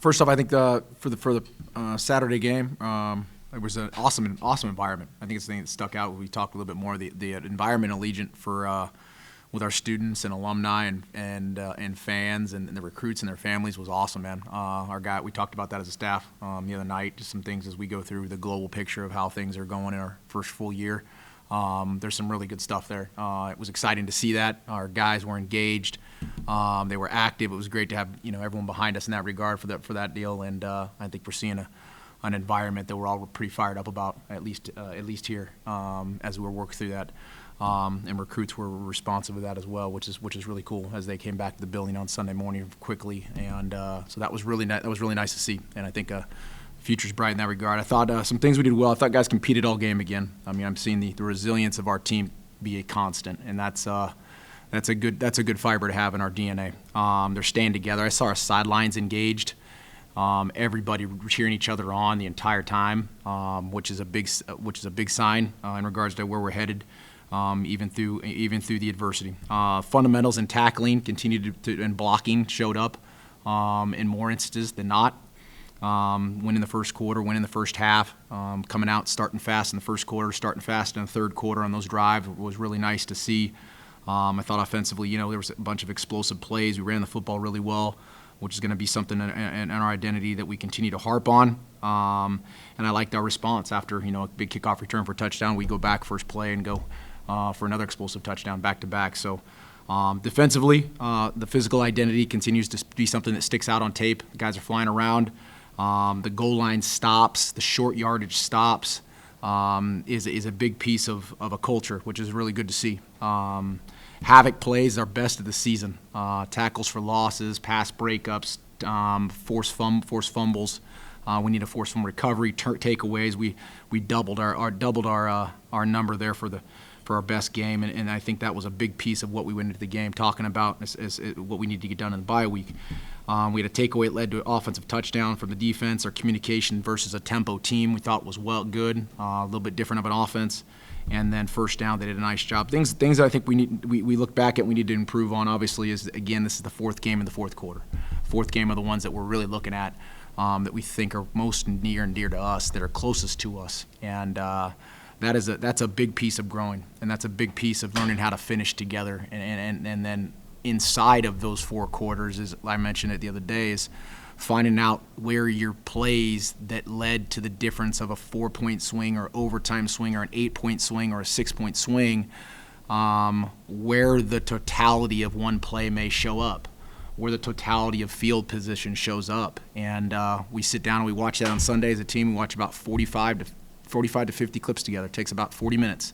First off, I think for the Saturday game, it was an awesome environment. I think it's the thing that stuck out. We talked a little bit more. The environment Allegiant for with our students and alumni and fans and the recruits and their families was awesome, man. We talked about that as a staff the other night. Just some things as we go through the global picture of how things are going in our first full year. There's some really good stuff there. It was exciting to see that. Our guys were engaged. They were active. It was great to have everyone behind us in that regard for that deal. And I think we're seeing an environment that we're all pretty fired up about, at least here as we were working through that. And recruits were responsive to that as well, which is really cool as they came back to the building on Sunday morning quickly. And so that was really nice to see. And I think future's bright in that regard. I thought some things we did well. I thought guys competed all game again. I mean, I'm seeing the resilience of our team be a constant, and that's a good fiber to have in our DNA. They're staying together. I saw our sidelines engaged. Everybody cheering each other on the entire time, which is a big sign in regards to where we're headed, even through the adversity. Fundamentals and tackling continued and blocking showed up in more instances than not. Winning the first quarter, winning the first half, coming out, starting fast in the first quarter, starting fast in the third quarter on those drives was really nice to see. I thought offensively, there was a bunch of explosive plays. We ran the football really well, which is going to be something in our identity that we continue to harp on. And I liked our response after, a big kickoff return for a touchdown. We go back first play and go for another explosive touchdown back to back. So defensively, the physical identity continues to be something that sticks out on tape. The guys are flying around. The goal line stops, the short yardage stops, is a big piece of a culture, which is really good to see. Havoc plays are best of the season. Tackles for losses, pass breakups, forced fumbles. We need a forced fumble recovery, takeaways. We doubled our number there for our best game, and I think that was a big piece of what we went into the game talking about is what we need to get done in the bye week. We had a takeaway that led to an offensive touchdown from the defense. Our communication versus a tempo team we thought was good, a little bit different of an offense. And then first down, they did a nice job. Things that I think we look back at, we need to improve on, obviously, is, again, this is the fourth game in the fourth quarter. Fourth game of the ones that we're really looking at that we think are most near and dear to us, that are closest to us. And that's a big piece of growing, and that's a big piece of learning how to finish together. And then inside of those four quarters, as I mentioned it the other day, is finding out where your plays that led to the difference of a 4-point swing or overtime swing or an 8-point swing or a 6-point swing, where the totality of one play may show up, where the totality of field position shows up. And we sit down and we watch that on Sunday as a team. We watch about 45 to 50 clips together. It takes about 40 minutes.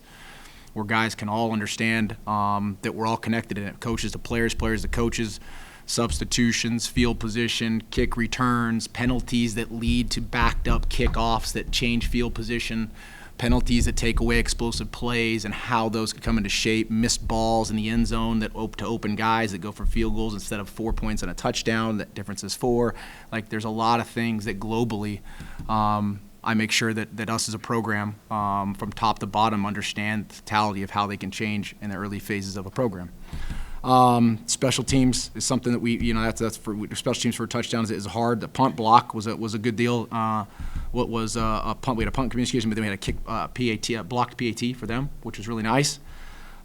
Where guys can all understand that we're all connected in it. Coaches to players, players to coaches, substitutions, field position, kick returns, penalties that lead to backed up kickoffs that change field position, penalties that take away explosive plays and how those could come into shape, missed balls in the end zone that to open guys that go for field goals instead of 4 points and a touchdown, that difference is 4. Like, there's a lot of things that globally I make sure that us as a program, from top to bottom, understand the totality of how they can change in the early phases of a program. Special teams is something that we, that's for special teams for touchdowns is hard. The punt block was a good deal. What was a punt? We had a punt communication, but then we had a kick PAT, blocked PAT for them, which was really nice.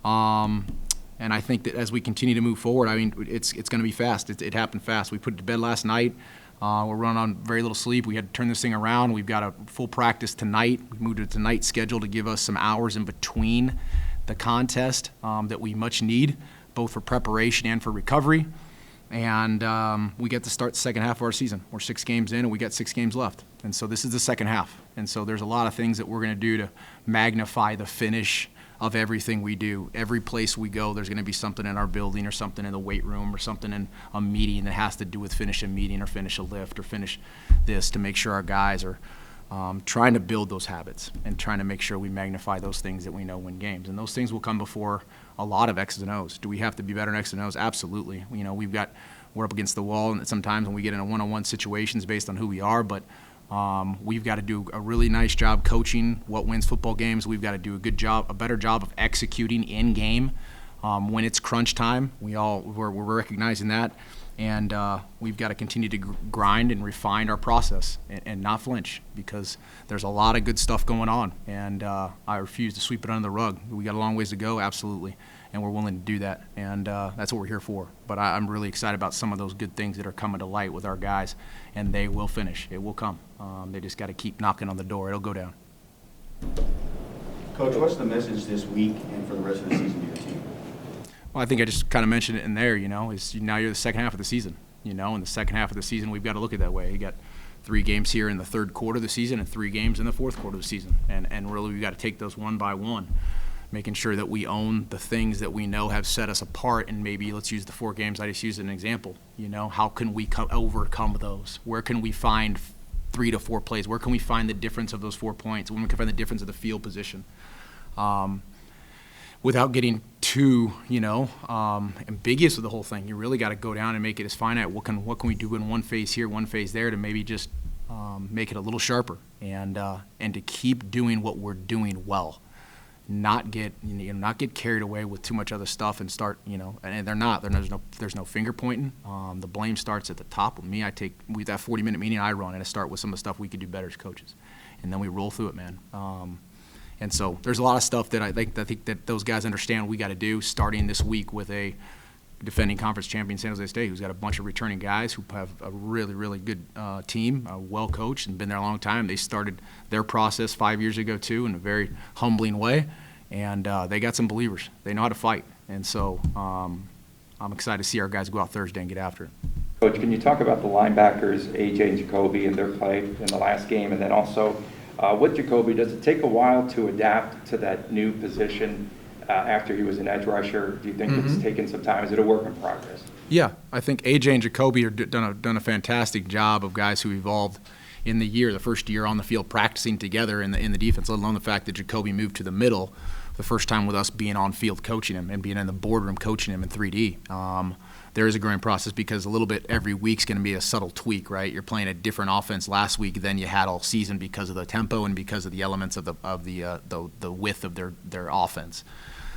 And I think that as we continue to move forward, I mean, it's going to be fast. It happened fast. We put it to bed last night. We're running on very little sleep. We had to turn this thing around. We've got a full practice tonight. We moved it to tonight's schedule to give us some hours in between the contest that we much need, both for preparation and for recovery. And we get to start the second half of our season. We're 6 games in, and we got 6 games left. And so this is the second half. And so there's a lot of things that we're going to do to magnify the finish of everything we do. Every place we go, there's going to be something in our building or something in the weight room or something in a meeting that has to do with finish a meeting or finish a lift or finish this, to make sure our guys are trying to build those habits and trying to make sure we magnify those things that we know win games. And those things will come before a lot of X's and O's. Do we have to be better in X's and O's? Absolutely. We're up against the wall, and sometimes when we get into one-on-one situations based on who we are, but we've got to do a really nice job coaching what wins football games. We've got to do a better job of executing in game when it's crunch time. We're recognizing that, And we've got to continue to grind and refine our process and not flinch, because there's a lot of good stuff going on, and I refuse to sweep it under the rug. We got a long ways to go, absolutely, and we're willing to do that, and that's what we're here for. But I'm really excited about some of those good things that are coming to light with our guys, and they will finish. It will come. They just got to keep knocking on the door. It'll go down. Coach, what's the message this week and for the rest of the season to your team? Well, I think I just kind of mentioned it in there, is now you're the second half of the season, in the second half of the season we've got to look at it that way. You got 3 games here in the third quarter of the season and 3 games in the fourth quarter of the season, and really we've got to take those one by one, making sure that we own the things that we know have set us apart, and maybe let's use the 4 games I just used as an example. How can we overcome those? Where can we find 3 to 4 plays? Where can we find the difference of those 4 points? When we can find the difference of the field position? Without getting too, ambiguous with the whole thing, you really got to go down and make it as finite. What can we do in one phase here, one phase there, to maybe just make it a little sharper, and to keep doing what we're doing well, not get carried away with too much other stuff and start, and they're not. There's no finger pointing. The blame starts at the top with me. That 40-minute meeting I run, and I start with some of the stuff we could do better as coaches, and then we roll through it, man. And so there's a lot of stuff that I think that those guys understand we got to do, starting this week with a defending conference champion San Jose State, who's got a bunch of returning guys who have a really, really good team, well coached, and been there a long time. They started their process 5 years ago too, in a very humbling way, and they got some believers. They know how to fight, and so I'm excited to see our guys go out Thursday and get after it. Coach, can you talk about the linebackers, AJ and Jacoby, and their play in the last game, and then also with Jacoby, does it take a while to adapt to that new position after he was an edge rusher? Do you think it's taken some time? Is it a work in progress? Yeah, I think AJ and Jacoby are done a fantastic job of guys who evolved in the first year on the field practicing together in the defense, let alone the fact that Jacoby moved to the middle the first time with us being on field coaching him and being in the boardroom coaching him in 3D. There is a growing process, because a little bit every week's going to be a subtle tweak, right? You're playing a different offense last week than you had all season because of the tempo and because of the elements of the width of their offense.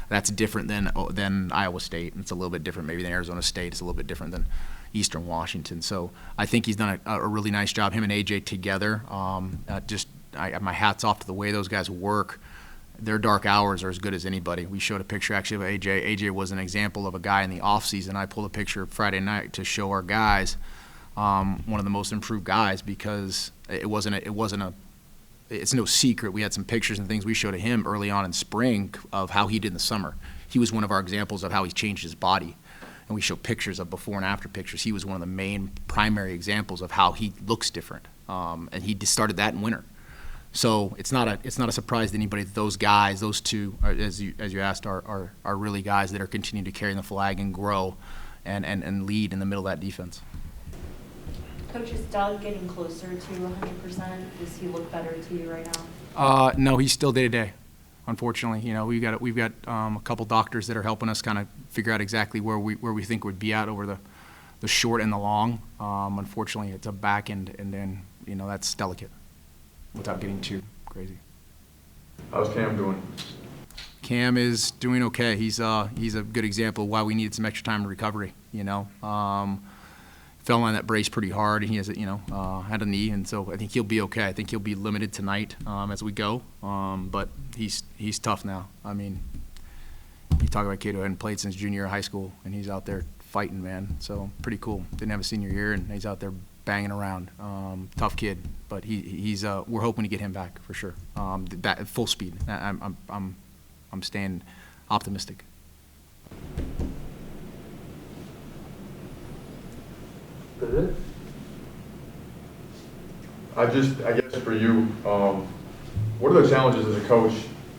That's different than Iowa State. It's a little bit different maybe than Arizona State. It's a little bit different than Eastern Washington. So I think he's done a really nice job, him and AJ together. My hat's off to the way those guys work. Their dark hours are as good as anybody. We showed a picture actually of AJ. AJ was an example of a guy in the offseason. I pulled a picture Friday night to show our guys one of the most improved guys, because it's no secret. We had some pictures and things we showed to him early on in spring of how he did in the summer. He was one of our examples of how he changed his body. And we show pictures of before and after pictures. He was one of the main primary examples of how he looks different. And he just started that in winter. So it's not a surprise to anybody that those guys, those two, as you asked, are really guys that are continuing to carry the flag and grow and lead in the middle of that defense. Coach, is Doug getting closer to 100%? Does he look better to you right now? No, he's still day to day. Unfortunately, we've got a couple doctors that are helping us kind of figure out exactly where we think we'd be at over the short and the long. Unfortunately, it's a back end, and then that's delicate, without getting too crazy. How's Cam doing? Cam is doing okay. He's a good example of why we needed some extra time in recovery. Fell on that brace pretty hard, and he has had a knee, and so I think he'll be okay. I think he'll be limited tonight as we go, but he's tough now. I mean, you talk about a kid who hadn't played since junior year of high school, and he's out there fighting, man. So pretty cool. Didn't have a senior year, and he's out there banging around. Tough kid, but he's we're hoping to get him back for sure. At full speed. I'm staying optimistic. I guess for you, what are the challenges as a coach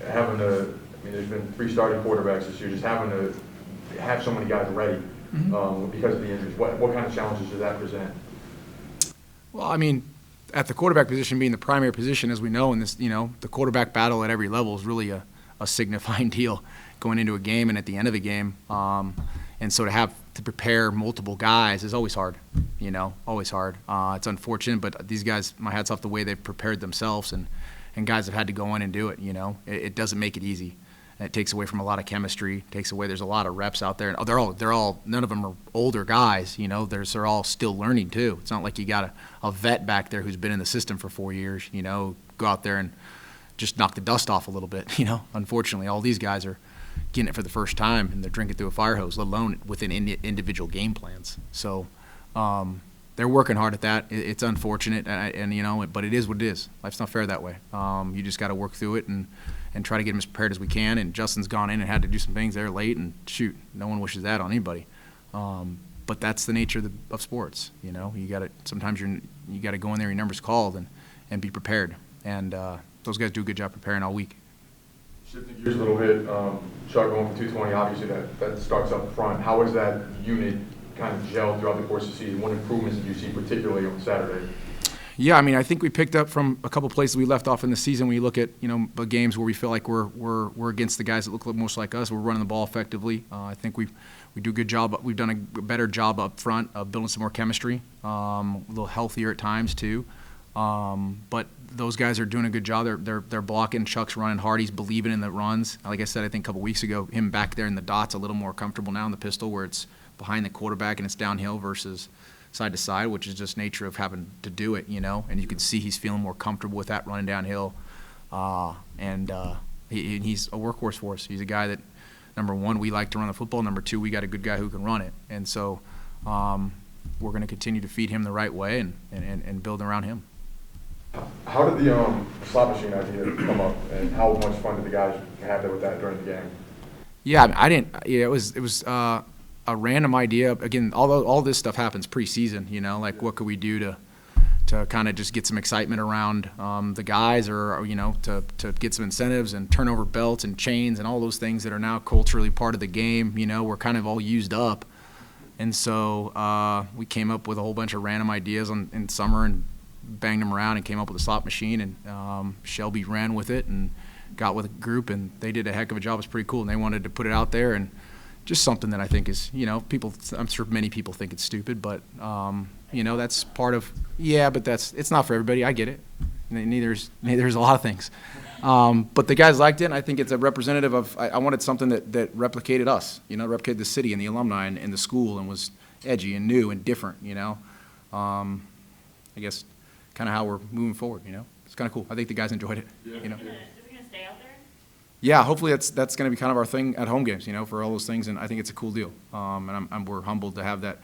having to? I mean, there's been 3 starting quarterbacks this year. Just having to have so many guys ready because of the injuries. What kind of challenges does that present? Well, I mean, at the quarterback position being the primary position, as we know, in this, the quarterback battle at every level is really a signifying deal going into a game and at the end of a game. And so to have to prepare multiple guys is always hard, always hard. It's unfortunate, but these guys, my hat's off the way they've prepared themselves, and guys have had to go in and do it, It doesn't make it easy. It takes away from a lot of chemistry. Takes away. There's a lot of reps out there, and they're all. None of them are older guys. You know, they're all still learning too. It's not like you got a vet back there who's been in the system for 4 years. You know, go out there and just knock the dust off a little bit. You know, unfortunately, all these guys are getting it for the first time, and they're drinking through a fire hose, let alone within individual game plans. So they're working hard at that. It's unfortunate, and you know, but it is what it is. Life's not fair that way. You just got to work through it and try to get them as prepared as we can. And Justin's gone in and had to do some things there late, and shoot, no one wishes that on anybody. But that's the nature of sports. You know, you got to sometimes you got to go in there, your number's called, and be prepared. And those guys do a good job preparing all week. Shifting gears a little bit, Chuck going for 220, obviously that starts up front. How has that unit kind of gelled throughout the course of the season? What improvements did you see, particularly on Saturday? Yeah, I mean, I think we picked up from a couple places we left off in the season. When you look at, you know, the games where we feel like we're against the guys that look most like us, we're running the ball effectively. I think we do a good job. We've done a better job up front of building some more chemistry, a little healthier at times too. But those guys are doing a good job. They're blocking. Chuck's running hard. He's believing in the runs. Like I said, I think a couple weeks ago, him back there in the dots a little more comfortable now in the pistol, where it's behind the quarterback and it's downhill versus side to side, which is just nature of having to do it, you know. And you can see he's feeling more comfortable with that running downhill. He's a workhorse for us. He's a guy that, number one, we like to run the football. Number two, we got a good guy who can run it. And so we're going to continue to feed him the right way and build around him. How did the slot machine idea come up, and how much fun did the guys have with that during the game? Yeah, I didn't. Yeah, it was a random idea. Again, all this stuff happens pre-season. You know, like what could we do to kind of just get some excitement around the guys, or you know, to get some incentives and turn over belts and chains and all those things that are now culturally part of the game. You know, we're kind of all used up, and so we came up with a whole bunch of random ideas in summer and banged them around and came up with a slot machine, and Shelby ran with it and got with a group, and they did a heck of a job. It was pretty cool, and they wanted to put it out there, and just something that I think is, you know, I'm sure many people think it's stupid, but you know, that's part of, but it's not for everybody. I get it. Neither's a lot of things, but the guys liked it, and I think it's a representative of, I wanted something that replicated us, you know, replicated the city and the alumni and the school, and was edgy and new and different, you know. I guess kind of how we're moving forward, you know. It's kind of cool. I think the guys enjoyed it, you know. Is it going to stay out there? Yeah, hopefully that's going to be kind of our thing at home games, you know, for all those things, and I think it's a cool deal. And we're humbled to have that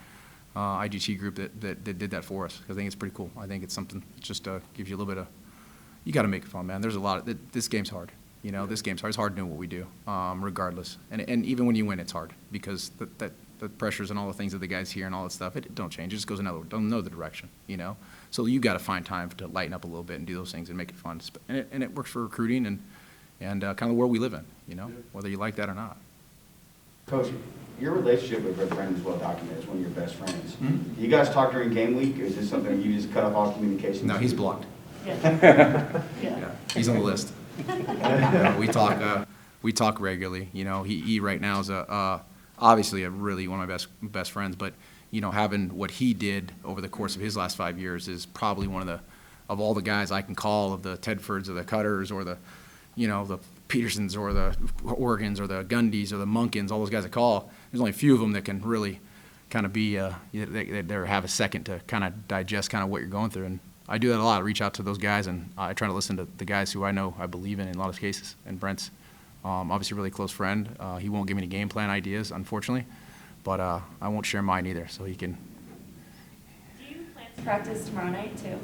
IGT group that did that for us, because I think it's pretty cool. I think it's something that just gives you a little bit of, you got to make it fun, man. There's a lot of, this game's hard. You know, this game's hard. It's hard doing what we do, regardless. And even when you win, it's hard, because the pressures and all the things that the guys hear and all that stuff, it don't change. It just goes another direction, you know. So you got to find time to lighten up a little bit and do those things and make it fun. And it works for recruiting and kind of the world we live in, you know, whether you like that or not. Coach, your relationship with Red Brandon is well documented. It's one of your best friends. Mm-hmm. Do you guys talk during game week, or is this something you just cut off all communication? No, he's blocked. Yeah. Yeah, he's on the list. Yeah, we talk regularly. You know, he right now is obviously one of my best friends, but you know, having what he did over the course of his last 5 years is probably one of all the guys I can call, of the Tedfords or the Cutters or the, you know, the Petersons or the Oregons or the Gundys or the Munkins, all those guys I call. There's only a few of them that can really kind of be they have a second to kind of digest kind of what you're going through, and I do that a lot. I reach out to those guys, and I try to listen to the guys who I know I believe in a lot of cases. And Brent's obviously a really close friend. He won't give me any game plan ideas, unfortunately, but I won't share mine either, so he can. Do you plan to practice tomorrow night too?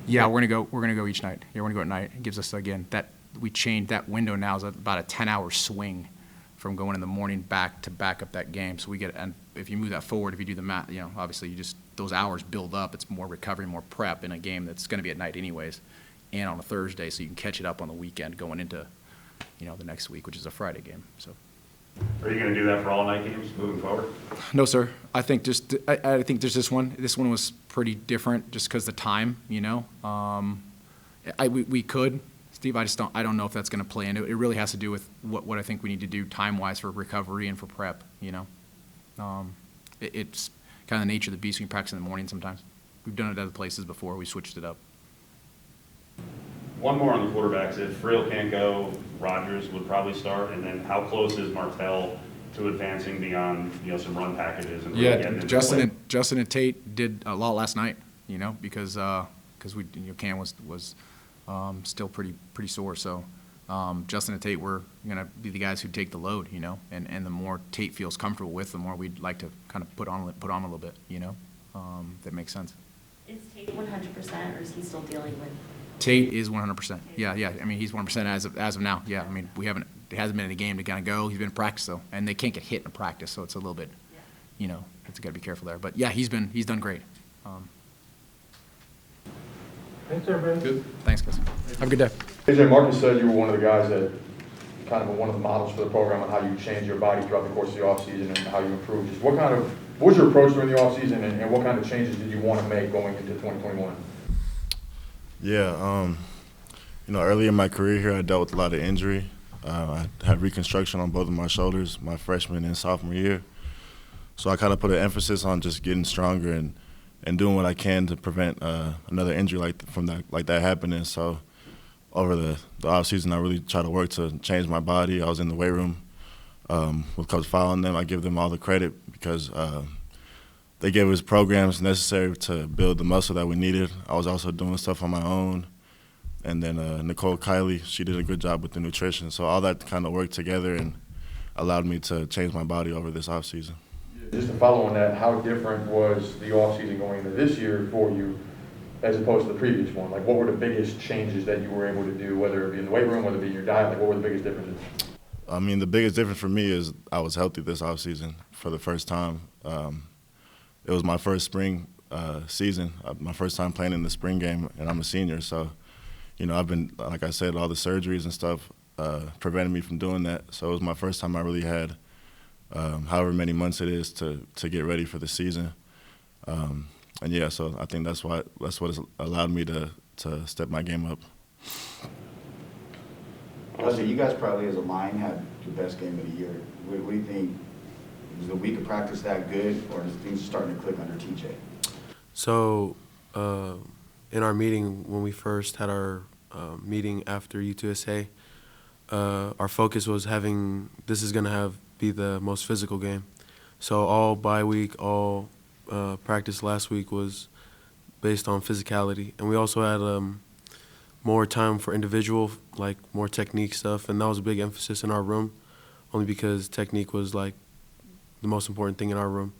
Yeah, we're gonna go each night. Yeah, we're gonna go at night. It gives us, again, that we changed that window now is about a 10-hour swing from going in the morning back up that game. So we get, and if you move that forward, if you do the math, you know, obviously you just, those hours build up. It's more recovery, more prep in a game that's going to be at night anyways, and on a Thursday, so you can catch it up on the weekend going into, you know, the next week, which is a Friday game. So. Are you going to do that for all night games moving forward? No, sir. I think I think there's this one. This one was pretty different just because the time, you know. We could, Steve. I don't know if that's going to play into it. It really has to do with what I think we need to do time-wise for recovery and for prep, you know. It's kind of the nature of the beast. We can practice in the morning sometimes. We've done it at other places before. We switched it up. One more on the quarterbacks. If Friel can't go, Rodgers would probably start. And then how close is Martell to advancing beyond, some run packages and really Yeah, getting into Justin and Tate did a lot last night, because we Cam was still pretty sore. So Justin and Tate were going to be the guys who take the load, and the more Tate feels comfortable with, the more we'd like to kind of put on a little bit, that makes sense. Is Tate 100%, or is he still dealing with? Tate is 100%. Yeah. I mean, he's 100% as of now. Yeah. I mean, it hasn't been in a game to kind of go. He's been in practice though, and they can't get hit in practice, so it's a little bit, it's got to be careful there. But yeah, he's done great. Thanks, everybody. Good. Thanks, guys. Have a good day. AJ, Marcus said you were one of the guys that kind of one of the models for the program on how you change your body throughout the course of the offseason and how you improve. Just what was your approach during the offseason and what kind of changes did you want to make going into 2021? Yeah, early in my career here, I dealt with a lot of injury. I had reconstruction on both of my shoulders my freshman and sophomore year. So I kind of put an emphasis on just getting stronger and doing what I can to prevent another injury like that happening. So over the offseason, I really tried to work to change my body. I was in the weight room with Coach Fowle and them. I give them all the credit because they gave us programs necessary to build the muscle that we needed. I was also doing stuff on my own. And then Nicole Kiley, she did a good job with the nutrition. So all that kind of worked together and allowed me to change my body over this offseason. Just to follow on that, how different was the offseason going into this year for you as opposed to the previous one? Like, what were the biggest changes that you were able to do, whether it be in the weight room, whether it be in your diet? Like, what were the biggest differences? I mean, the biggest difference for me is I was healthy this offseason for the first time. It was my first spring season, my first time playing in the spring game, and I'm a senior. So, I've been, like I said, all the surgeries and stuff prevented me from doing that. So it was my first time I really had however many months it is to get ready for the season. And yeah, so I think that's what has allowed me to step my game up. Austin, you guys probably as a line had your best game of the year. What do you think? Was the week of practice that good, or is things starting to click under TJ? So in our meeting, when we first had our meeting after U2SA, our focus was this is going to be the most physical game. So all bye week, all practice last week was based on physicality. And we also had more time for individual, like more technique stuff, and that was a big emphasis in our room, only because technique was like the most important thing in our room.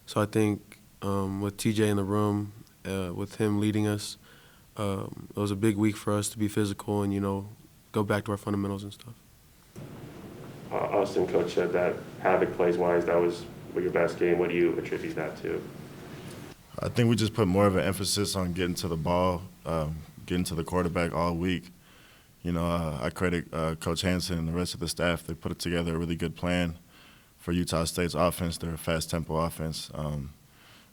So I think with TJ in the room, with him leading us, it was a big week for us to be physical and, go back to our fundamentals and stuff. Austin, coach said that havoc plays-wise, that was your best game. What do you attribute that to? I think we just put more of an emphasis on getting to the ball, getting to the quarterback all week. I credit Coach Hansen and the rest of the staff. They put together a really good plan for Utah State's offense, their fast tempo offense,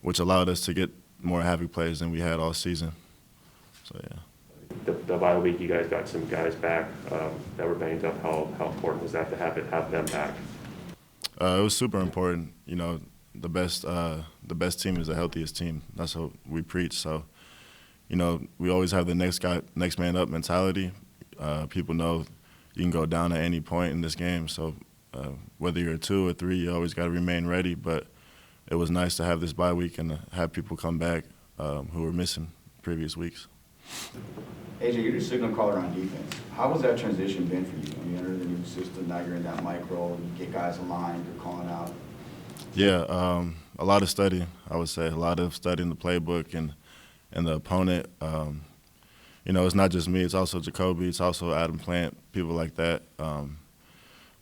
which allowed us to get more havoc plays than we had all season. So, yeah. The bye week, you guys got some guys back that were banged up. How important was that to have them back? It was super important. The best team is the healthiest team. That's what we preach. So, we always have the next man up mentality. People know you can go down at any point in this game. So, whether you're a 2 or 3, you always got to remain ready. But it was nice to have this bye week and have people come back who were missing previous weeks. AJ, you're the signal caller on defense. How has that transition been for you? You enter the new system, now you're in that mic role, you get guys aligned, you're calling out. Yeah, a lot of studying, I would say. A lot of studying the playbook and the opponent. It's not just me. It's also Jacoby. It's also Adam Plant, people like that.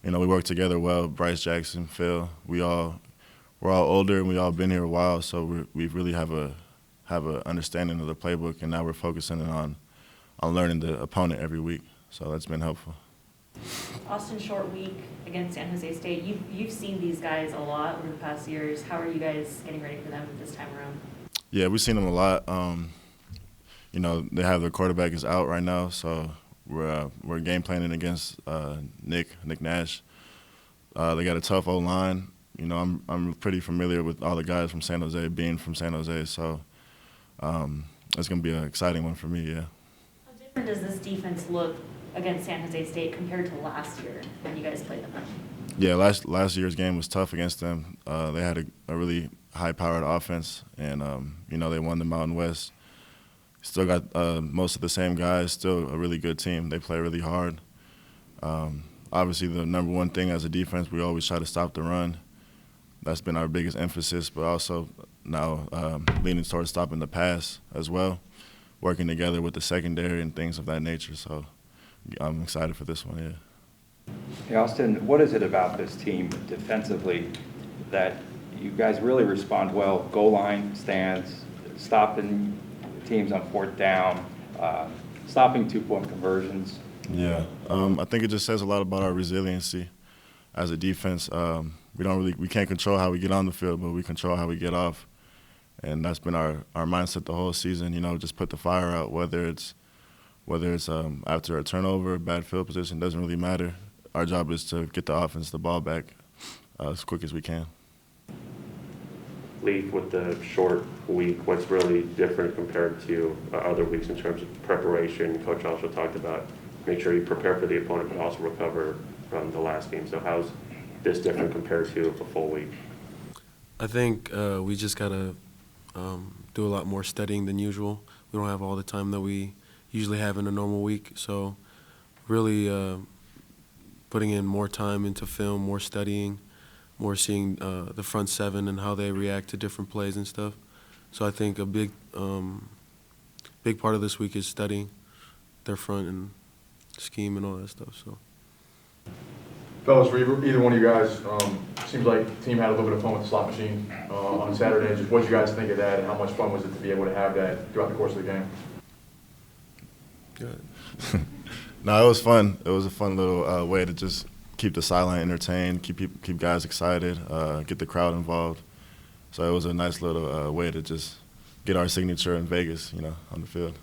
We work together well. Bryce Jackson, Phil. We're all older and we all been here a while, so we really have a understanding of the playbook, and now we're focusing on learning the opponent every week. So that's been helpful. Austin, short week against San Jose State. You've seen these guys a lot over the past years. How are you guys getting ready for them this time around? Yeah, we've seen them a lot. They have their quarterback is out right now, so we're game planning against Nick Nash. They got a tough O-line. I'm pretty familiar with all the guys from San Jose, being from San Jose, so it's going to be an exciting one for me, yeah. How different does this defense look against San Jose State compared to last year when you guys played them? Yeah, last year's game was tough against them. They had a really high-powered offense, and they won the Mountain West. Still got most of the same guys. Still a really good team. They play really hard. Obviously, the number one thing as a defense, we always try to stop the run. That's been our biggest emphasis, but also now leaning towards stopping the pass as well, working together with the secondary and things of that nature. So I'm excited for this one, yeah. Hey, Austin, what is it about this team defensively that you guys really respond well? Goal line stands, stopping teams on fourth down, stopping two-point conversions. Yeah, I think it just says a lot about our resiliency as a defense. We can't control how we get on the field, but we control how we get off, and that's been our mindset the whole season. Just put the fire out, whether it's after a turnover, bad field position, doesn't really matter. Our job is to get the offense the ball back as quick as we can. Leif, with the short week, what's really different compared to other weeks in terms of preparation? Coach also talked about make sure you prepare for the opponent, but also recover from the last game. So how's this different compared to a full week? I think we just gotta do a lot more studying than usual. We don't have all the time that we usually have in a normal week, so really putting in more time into film, more studying, more seeing the front seven and how they react to different plays and stuff. So I think a big part of this week is studying their front and scheme and all that stuff. So, Fellas, for either one of you guys, seems like the team had a little bit of fun with the slot machine on Saturday. Just what you guys think of that, and how much fun was it to be able to have that throughout the course of the game? good. No, it was fun. It was a fun little way to just keep the sideline entertained, keep guys excited, get the crowd involved. So it was a nice little way to just get our signature in Vegas, on the field.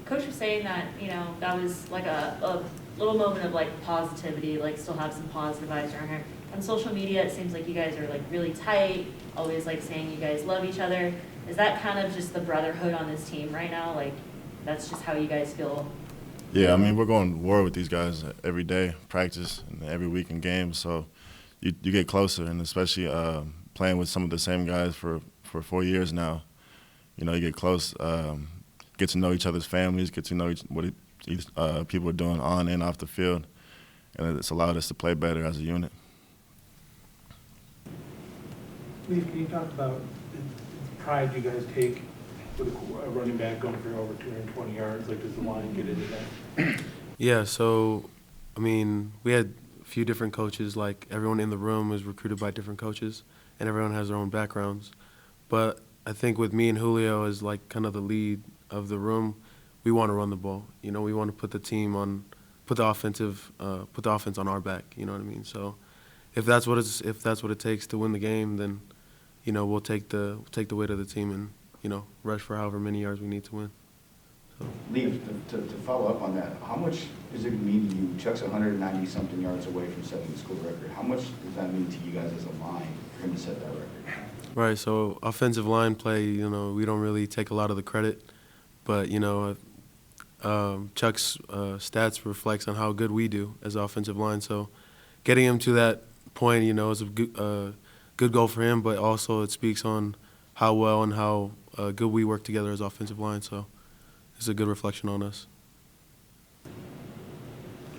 Coach was saying that, that was like a little moment of like positivity, like still have some positive vibes around here. On social media, it seems like you guys are like really tight, always like saying you guys love each other. Is that kind of just the brotherhood on this team right now? Like, that's just how you guys feel? Yeah, I mean, we're going to war with these guys every day, practice, and every week in games. So you get closer, and especially playing with some of the same guys for 4 years now. You get close, get to know each other's families, get to know what people are doing on and off the field, and it's allowed us to play better as a unit. Leif, can you talk about the pride you guys take with a running back going for over 220 yards? Like, does the line get into that? Yeah, so, I mean, we had a few different coaches. Like, everyone in the room was recruited by different coaches, and everyone has their own backgrounds. But I think with me and Julio as, like, kind of the lead of the room, we want to run the ball. We want to put the offense on our back. You know what I mean? So if that's what it takes to win the game, then, we'll take the weight of the team and, rush for however many yards we need to win. So. Leif, to follow up on that, how much does it mean to you? Chuck's 190-something yards away from setting the school record. How much does that mean to you guys as a line for him to set that record? Right, so offensive line play, we don't really take a lot of the credit, but, Chuck's stats reflects on how good we do as offensive line. So getting him to that point, is a good goal for him, but also it speaks on how well and how good we work together as offensive line. So it's a good reflection on us.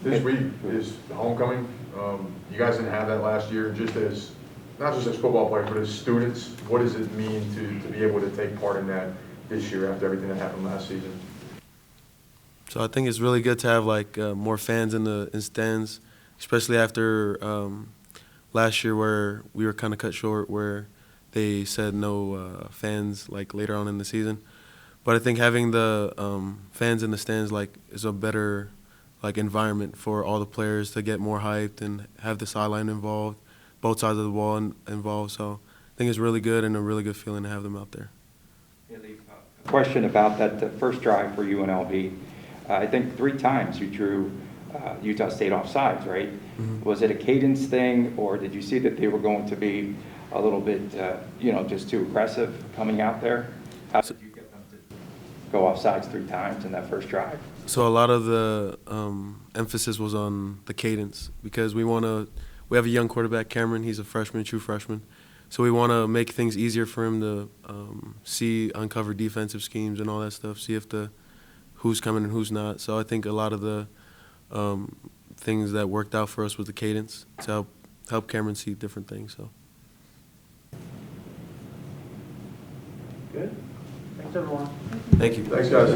This week is homecoming. You guys didn't have that last year. Not just as football players, but as students, what does it mean to be able to take part in that this year after everything that happened last season? So I think it's really good to have more fans in the stands, especially after last year where we were kind of cut short, where they said no fans later on in the season. But I think having the fans in the stands is a better environment for all the players to get more hyped and have the sideline involved, both sides of the ball involved. So I think it's really good and a really good feeling to have them out there. Yeah, Leif, a question about that first drive for UNLV. I think 3 times you drew Utah State offsides, right? Mm-hmm. Was it a cadence thing, or did you see that they were going to be a little bit, just too aggressive coming out there? How did you get them to? go off sides 3 times in that first drive. So a lot of the emphasis was on the cadence because we have a young quarterback, Cameron. He's a freshman, true freshman. So we want to make things easier for him to uncover defensive schemes and all that stuff, see if who's coming and who's not. So I think a lot of the things that worked out for us was the cadence to help Cameron see different things. So. Good. Thanks, everyone. Thank you. Thanks, guys.